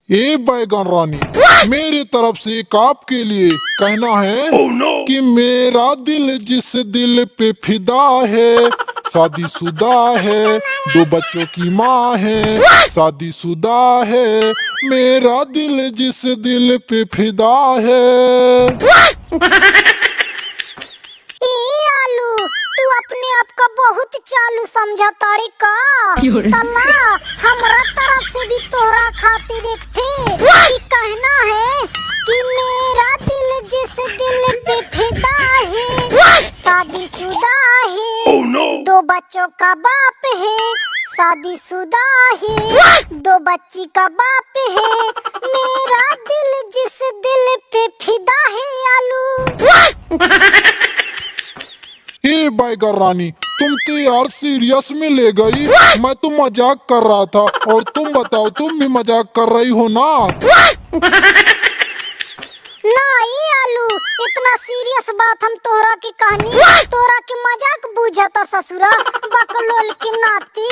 ए बैगन रानी, मेरी तरफ से एक आपके लिए कहना है कि मेरा दिल जिस दिल पे फिदा है, शादीशुदा है, 2 बच्चों की माँ है, शादीशुदा है, मेरा दिल जिस दिल पे फिदा है। आलू, तू अपने आप का बहुत चालू समझा तारी का। तला हमरा तरफ से भी तोहरा खातिर एक थे कि कहना है कि मेरा दिल जिस दिल पे फिदा है, शादीशुदा है, 2 बच्चों का बाप है, शादीशुदा है, 2 बच्ची का बाप है, मेरा दिल जिस दिल पे फिदा है। आलू ए बैगन रानी, तुम तो यार सीरियस में ले गई। मैं तो मजाक कर रहा था, और तुम बताओ, तुम भी मजाक कर रही हो ना? नहीं आलू, इतना सीरियस बात हम तोहरा की कहानी तोहरा के मजाक बुझाता ससुरा, बकलोल की नाती।